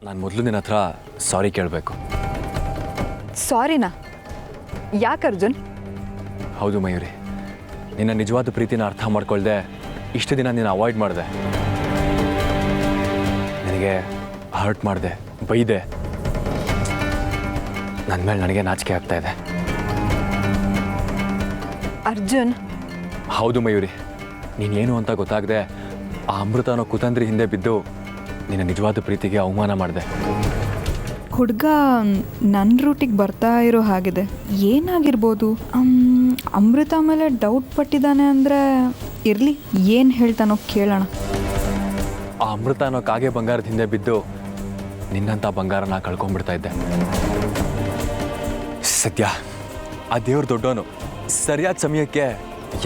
ನಾನು ಮೊದಲು ನಿನ್ನ ಹತ್ರ ಸಾರಿ ಕೇಳಬೇಕು. ಸಾರಿನಾ? ಯಾಕೆ ಅರ್ಜುನ್? ಹೌದು ಮಯೂರಿ, ನಿನ್ನ ನಿಜವಾದ ಪ್ರೀತಿನ ಅರ್ಥ ಮಾಡ್ಕೊಳ್ದೆ ಇಷ್ಟು ದಿನ ನೀನು ಅವಾಯ್ಡ್ ಮಾಡಿದೆ. ನನಗೆ ಹರ್ಟ್ ಮಾಡಿದೆ, ಬೈದೆ. ನನ್ನ ಮೇಲೆ ನನಗೆ ನಾಚಿಕೆ ಆಗ್ತಾ ಇದೆ. ಅರ್ಜುನ್. ಹೌದು ಮಯೂರಿ, ನೀನೇನು ಅಂತ ಗೊತ್ತಾಗದೆ ಆ ಅಮೃತ ಅನ್ನೋ ಕುತಂತ್ರಿ ಹಿಂದೆ ಬಿದ್ದು ನಿನ್ನ ನಿಜವಾದ ಪ್ರೀತಿಗೆ ಅವಮಾನ ಮಾಡಿದೆ. ಹುಡುಗ ನನ್ನ ರೂಟಿಗೆ ಬರ್ತಾ ಇರೋ ಹಾಗಿದೆ. ಏನಾಗಿರ್ಬೋದು? ಅಮೃತ ಮೇಲೆ ಡೌಟ್ ಪಟ್ಟಿದ್ದಾನೆ ಅಂದರೆ ಇರಲಿ, ಏನು ಹೇಳ್ತಾನೋ ಕೇಳೋಣ. ಆ ಅಮೃತ ಅನ್ನೋ ಕಾಗೆ ಬಂಗಾರದ ಹಿಂದೆ ಬಿದ್ದು ನಿನ್ನಂಥ ಬಂಗಾರನ ಕಳ್ಕೊಂಡ್ಬಿಡ್ತಾ ಇದ್ದೆ. ಸದ್ಯ ಆ ದೇವ್ರ ದೊಡ್ಡವನು ಸರಿಯಾದ ಸಮಯಕ್ಕೆ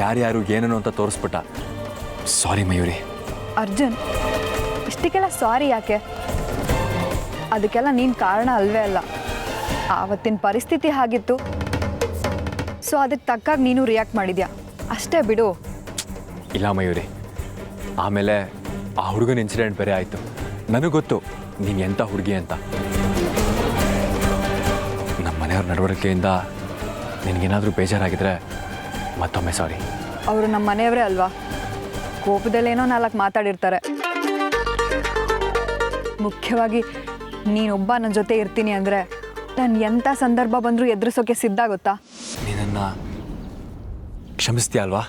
ಯಾರ್ಯಾರು ಏನೇನು ಅಂತ ತೋರಿಸ್ಬಿಟ್ಟ. ಸಾರಿ ಮಯೂರಿ. ಅರ್ಜುನ್, ಇಷ್ಟಕ್ಕೆಲ್ಲ ಸಾರಿ ಯಾಕೆ? ಅದಕ್ಕೆಲ್ಲ ನೀನು ಕಾರಣ ಅಲ್ವೇ ಅಲ್ಲ. ಆವತ್ತಿನ ಪರಿಸ್ಥಿತಿ ಹಾಗಿತ್ತು, ಸೊ ಅದಕ್ಕೆ ತಕ್ಕಾಗಿ ನೀನು ರಿಯಾಕ್ಟ್ ಮಾಡಿದ್ಯಾ ಅಷ್ಟೇ, ಬಿಡು. ಇಲ್ಲ ಮಯೂರಿ, ಆಮೇಲೆ ಆ ಹುಡುಗನ ಇನ್ಸಿಡೆಂಟ್ ಬೇರೆ ಆಯಿತು. ನನಗೆ ಗೊತ್ತು ನೀನು ಎಂಥ ಹುಡುಗಿ ಅಂತ. ನಮ್ಮ ಮನೆಯವ್ರ ನಡವಳಿಕೆಯಿಂದ ನಿನಗೇನಾದರೂ ಬೇಜಾರಾಗಿದ್ರೆ ಮತ್ತೊಮ್ಮೆ ಸಾರಿ. ಅವರು ನಮ್ಮ ಮನೆಯವರೇ ಅಲ್ವಾ, ಕೋಪದಲ್ಲೇನೋ 4 ಮಾತಾಡಿರ್ತಾರೆ. ಮುಖ್ಯವಾಗಿ ನೀನೊಬ್ಬ ನನ್ನ ಜೊತೆ ಇರ್ತೀನಿ ಅಂದರೆ ನಾನು ಎಂಥ ಸಂದರ್ಭ ಬಂದರೂ ಎದುರಿಸೋಕೆ ಸಿದ್ಧ, ಗೊತ್ತಾ? ನೀನನ್ನು ಕ್ಷಮಿಸ್ತೀಯ ಅಲ್ವಾ?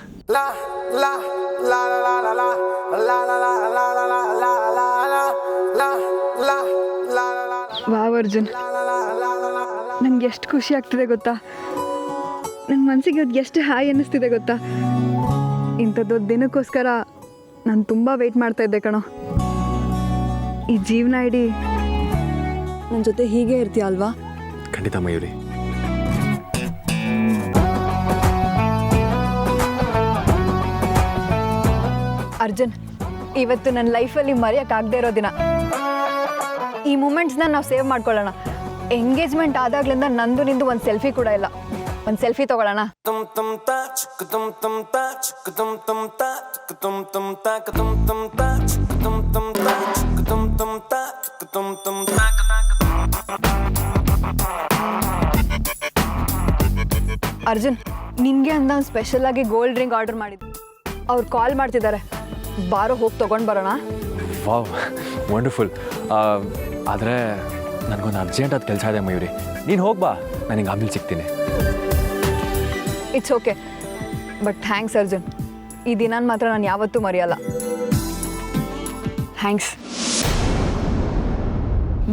ವಾವ್ ಅರ್ಜುನ್, ನಂಗೆ ಎಷ್ಟು ಖುಷಿ ಆಗ್ತಿದೆ ಗೊತ್ತಾ? ನನ್ನ ಮನಸ್ಸಿಗೆ ಅದು ಎಷ್ಟು ಹಾಯ್ ಅನ್ನಿಸ್ತಿದೆ ಗೊತ್ತಾ? ಇಂಥದ್ದೊಂದು ದಿನಕ್ಕೋಸ್ಕರ ನಾನು ತುಂಬ ವೆಯ್ಟ್ ಮಾಡ್ತಾ ಇದ್ದೆ ಕಣೋ. ಈ ಜೀವನ ಇಡೀ ನನ್ನ ಜೊತೆ ಹೀಗೆ ಇರ್ತೀಯ ಅಲ್ವಾ? ಖಂಡಿತ ಮಯೂರಿ. ಅರ್ಜುನ್, ಇವತ್ತು ನನ್ನ ಲೈಫಲ್ಲಿ ಮರೆಯೋಕ್ಕಾಗದೇ ಇರೋ ದಿನ. ಈ ಮೂಮೆಂಟ್ಸ್ನ ನಾವು ಸೇವ್ ಮಾಡ್ಕೊಳ್ಳೋಣ. ಎಂಗೇಜ್ಮೆಂಟ್ ಆದಾಗ್ಲಿಂದ ನಂದು ನಿಂದು ಒಂದು ಸೆಲ್ಫಿ ಕೂಡ ಇಲ್ಲ. ಒಂದು ಸೆಲ್ಫಿ ತಗೊಳ್ಳೋಣ. ಅರ್ಜುನ್, ನಿನಗೆ ಅಂತ ಸ್ಪೆಷಲ್ ಆಗಿ ಗೋಲ್ಡ್ ರಿಂಗ್ ಆರ್ಡರ್ ಮಾಡಿದ್ದು. ಅವ್ರು ಕಾಲ್ ಮಾಡ್ತಿದ್ದಾರೆ, ಬಾರೋ ಹೋಗಿ ತೊಗೊಂಡು ಬರೋಣ. Wow, wonderful. ಆದರೆ ನನಗೊಂದು ಅರ್ಜೆಂಟಾದ ಕೆಲಸ ಇದೆ ಮಯೂರಿ, ನೀನು ಹೋಗ್ಬಾ, ನನಗೆ ಆಮೇಲೆ ಸಿಗ್ತೀನಿ. It's okay, but thanks Arjun. ಈ ದಿನ ಮಾತ್ರ ನಾನು ಯಾವತ್ತೂ ಮರೆಯಲ್ಲ. ಥ್ಯಾಂಕ್ಸ್,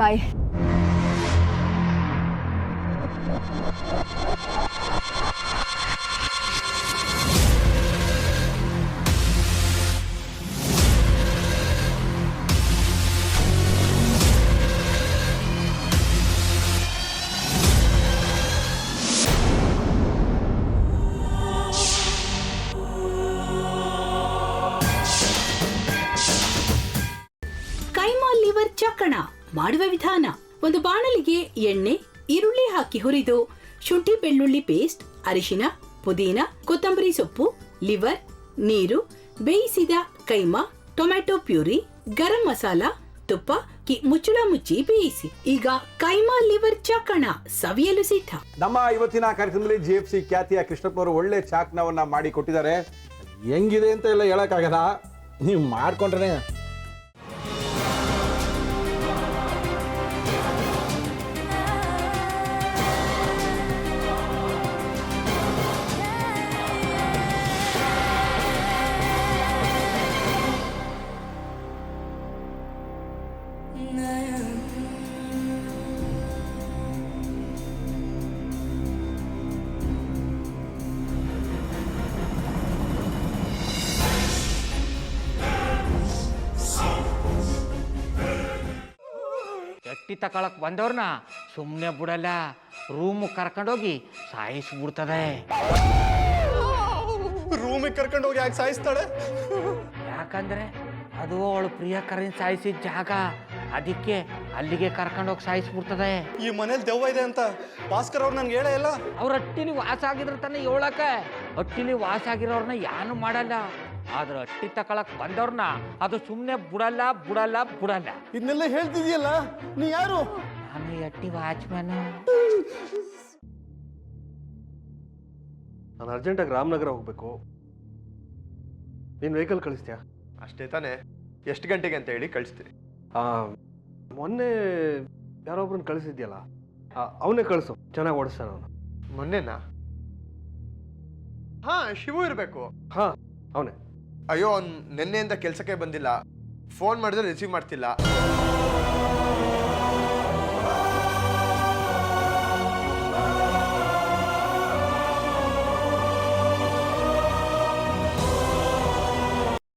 ಬಾಯ್. ಕೈಮಾ ಲಿವರ್ ಚಕ್ಕಣ ಮಾಡುವ ವಿಧಾನ: ಒಂದು ಬಾಣಲಿಗೆ ಎಣ್ಣೆ, ಈರುಳ್ಳಿ ಹಾಕಿ ಹುರಿದು ಶುಂಠಿ ಬೆಳ್ಳುಳ್ಳಿ ಪೇಸ್ಟ್, ಅರಿಶಿನ, ಪುದೀನ, ಕೊತ್ತಂಬರಿ ಸೊಪ್ಪು, ಲಿವರ್, ನೀರು, ಬೇಯಿಸಿದ ಕೈಮಾ, ಟೊಮ್ಯಾಟೊ ಪ್ಯೂರಿ, ಗರಂ ಮಸಾಲ, ತುಪ್ಪ ಮುಚ್ಚಳ ಮುಚ್ಚಿ ಬೇಯಿಸಿ. ಈಗ ಕೈಮಾ ಲಿವರ್ ಚಕ್ಕಣ ಸವಿಯಲು ಸಿದ್ಧ. ನಮ್ಮ ಇವತ್ತಿನ ಕಾರ್ಯಕ್ರಮದಲ್ಲಿ GFC ಖ್ಯಾತಿಯ ಕೃಷ್ಣಪ್ಪ ಅವರು ಒಳ್ಳೆ ಚಾಕ್ನವನ್ನ ಮಾಡಿ ಕೊಟ್ಟಿದ್ದಾರೆ. ಹೆಂಗಿದೆ ಅಂತ ಎಲ್ಲ ಹೇಳಕ್ಕಾಗಲ್ಲ, ನೀವು ಮಾಡ್ಕೊಂಡ್ರೆ. ಎಟ್ಟಿ ತಕೊಳಕ್ ಬಂದವ್ರನ್ನ ಸುಮ್ಮನೆ ಬಿಡಲ್ಲ, ರೂಮ್ ಕರ್ಕೊಂಡೋಗಿ ಸಾಯಿಸ್ಬಿಡ್ತದೆ. ರೂಮಿಗೆ ಕರ್ಕೊಂಡು ಹೋಗಿ ಯಾಕೆ ಸಾಯಿಸ್ತಾಳೆ? ಯಾಕಂದ್ರೆ ಅದು ಅವಳು ಪ್ರಿಯಕರನ್ ಸಾಯಿಸಿದ ಜಾಗ, ಅದಕ್ಕೆ ಅಲ್ಲಿಗೆ ಕರ್ಕೊಂಡೋಗಿ ಸಾಯಿಸ್ಬಿಡ್ತದೆ. ಈ ಮನೇಲಿ ದೆವ್ವ ಇದೆ ಅಂತ ಭಾಸ್ಕರ್ ಅವ್ರು ನನ್ಗೆ ಹೇಳೇ ಇಲ್ಲ. ಅವ್ರ ಹಟ್ಟಿಲಿ ವಾಸ ಆಗಿದ್ರೆ ತಾನೆ ಹೇಳಕ. ಹಟ್ಟಿಲಿ ವಾಸ ಆಗಿರೋರ್ನ ಯಾನು ಮಾಡಲ್ಲ, ಆದ್ರೆ ಅಟ್ಟಿ ತಕೊಳಕ್ ಬಂದವ್ರನ್ನ ಅದು ಸುಮ್ಮನೆ ಬಿಡಲ್ಲ ಬಿಡಲ್ಲ ಬಿಡಲ್ಲ. ಇದನ್ನೆಲ್ಲ ಹೇಳ್ತಿದ್ಯಲ್ಲ, ನೀ ಯಾರು? ನಾನು ಈ ಅಟ್ಟಿ ವಾಚ್ಮ್ಯಾನು. ನಾನು ಅರ್ಜೆಂಟಾಗಿ ರಾಮನಗರ ಹೋಗ್ಬೇಕು. ನೀನು ವೆಹಿಕಲ್ ಕಳಿಸ್ತೀಯಾ? ಅಷ್ಟೇ ತಾನೇ. ಎಷ್ಟು ಗಂಟೆಗೆ ಅಂತ ಹೇಳಿ ಕಳಿಸ್ತೀನಿ. ಮೊನ್ನೆ ಯಾರೊಬ್ರನ್ನ ಕಳಿಸಿದ್ಯಲ್ಲ, ಅವನೇ ಕಳಿಸು, ಚೆನ್ನಾಗಿ ಓಡಿಸ್ತಾನೆ ಅವನು. ಮೊನ್ನೆನಾ? ಹಾ, ಶಿವು ಇರಬೇಕು. ಹಾಂ, ಅವನೇ. ಅಯ್ಯೋ, ಅವ್ನು ನಿನ್ನೆಯಿಂದ ಕೆಲಸಕ್ಕೆ ಬಂದಿಲ್ಲ. ಫೋನ್ ಮಾಡಿದ್ರೆ ರಿಸೀವ್ ಮಾಡ್ತಿಲ್ಲ.